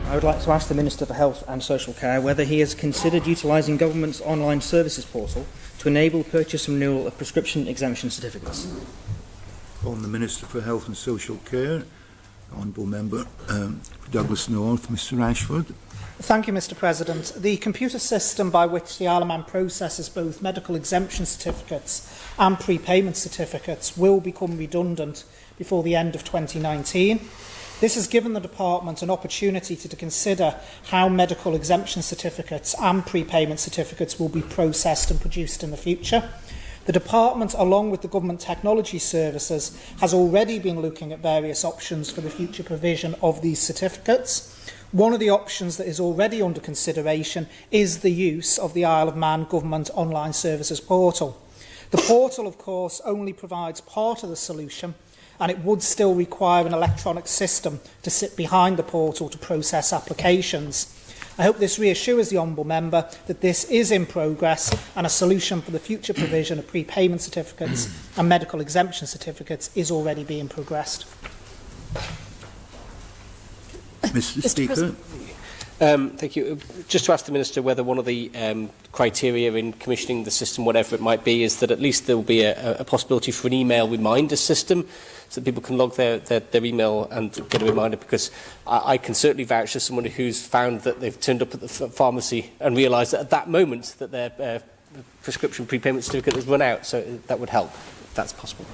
I would like to ask the Minister for Health and Social Care whether he has considered utilising government's online services portal to enable purchase and renewal of prescription exemption certificates. On the Minister for Health and Social Care, Honourable Member Douglas North, Mr Ashford. Thank you, Mr President. The computer system by which the Isle of Man processes both medical exemption certificates and prepayment certificates will become redundant before the end of 2019. This has given the Department an opportunity to consider how medical exemption certificates and prepayment certificates will be processed and produced in the future. The Department, along with the Government Technology Services, has already been looking at various options for the future provision of these certificates. One of the options that is already under consideration is the use of the Isle of Man Government Online Services Portal. The portal, of course, only provides part of the solution, and it would still require an electronic system to sit behind the portal to process applications. I hope this reassures the Honourable Member that this is in progress and a solution for the future provision of prepayment certificates and medical exemption certificates is already being progressed. Mr Speaker. Thank you. Just to ask the Minister whether one of the criteria in commissioning the system, whatever it might be, is that at least there will be a possibility for an email reminder system so that people can log their email and get a reminder, because I can certainly vouch as someone who's found that they've turned up at the pharmacy and realised that at that moment that their prescription prepayment certificate has run out, so that would help if that's possible.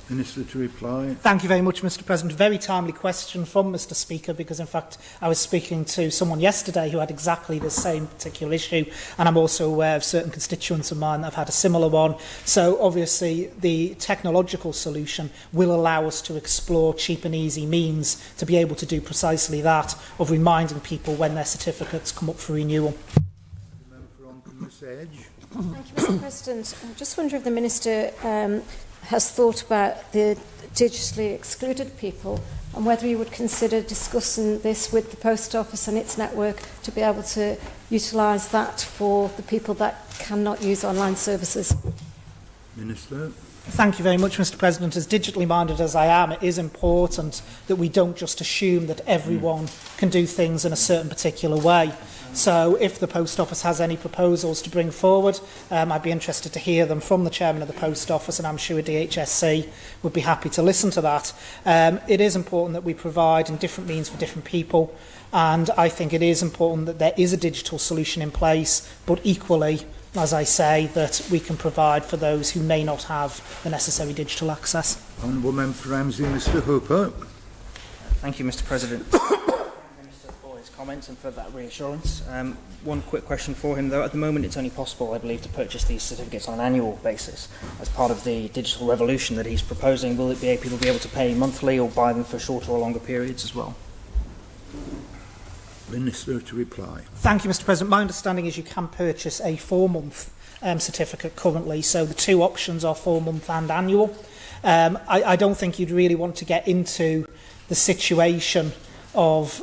Minister to reply. Thank you very much, Mr President. Very timely question from Mr Speaker, because in fact I was speaking to someone yesterday who had exactly the same particular issue, and I'm also aware of certain constituents of mine that have had a similar one. So obviously the technological solution will allow us to explore cheap and easy means to be able to do precisely that, of reminding people when their certificates come up for renewal. Thank you, Mr President. I just wonder if the Minister has thought about the digitally excluded people and whether he would consider discussing this with the Post Office and its network to be able to utilise that for the people that cannot use online services. Minister. Thank you very much, Mr President. As digitally minded as I am, it is important that we don't just assume that everyone can do things in a certain particular way. So if the Post Office has any proposals to bring forward, I'd be interested to hear them from the Chairman of the Post Office, and I'm sure DHSC would be happy to listen to that. It is important that we provide in different means for different people, and I think it is important that there is a digital solution in place, but equally, as I say, that we can provide for those who may not have the necessary digital access. Honourable Member for Ramsey, Mr Hooper. Thank you, Mr President. Comments and for that reassurance. One quick question for him, though. At the moment, it's only possible, I believe, to purchase these certificates on an annual basis. As part of the digital revolution that he's proposing, will it be people be able to pay monthly or buy them for shorter or longer periods as well? Minister to reply. Thank you, Mr President. My understanding is you can purchase a 4-month certificate currently, so the two options are 4-month and annual. I don't think you'd really want to get into the situation of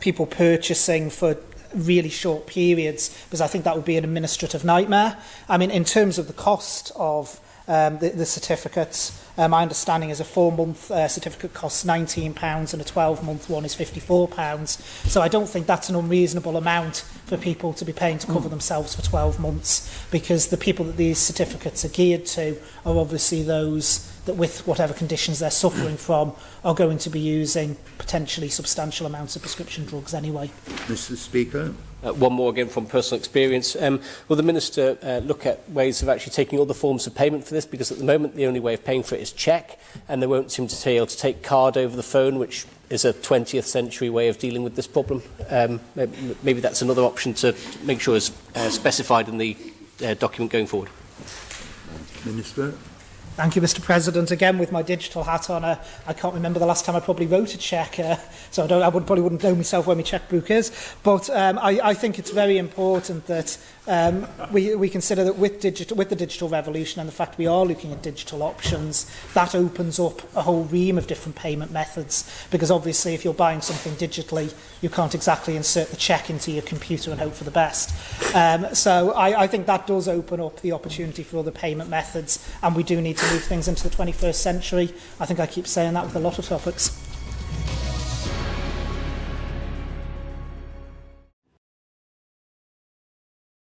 people purchasing for really short periods, because I think that would be an administrative nightmare. I mean, in terms of the cost of the certificates, my understanding is a 4-month certificate costs £19 and a 12-month one is £54. So I don't think that's an unreasonable amount for people to be paying to cover themselves for 12 months, because the people that these certificates are geared to are obviously those that, with whatever conditions they're suffering from, are going to be using potentially substantial amounts of prescription drugs anyway. Mr Speaker. One more again from personal experience. Will the Minister look at ways of actually taking other forms of payment for this? Because at the moment the only way of paying for it is cheque, and they won't seem to be able to take card over the phone, which is a 20th century way of dealing with this problem. Maybe that's another option to make sure is specified in the document going forward. Minister. Thank you, Mr President. Again, with my digital hat on, I can't remember the last time I probably wrote a cheque, so I probably wouldn't know myself where my chequebook is. But I think it's very important that we consider that with the digital revolution and the fact we are looking at digital options, that opens up a whole ream of different payment methods. Because obviously, if you're buying something digitally, you can't exactly insert the cheque into your computer and hope for the best. So I think that does open up the opportunity for other payment methods, and we do need to move things into the 21st century. I think I keep saying that with a lot of topics.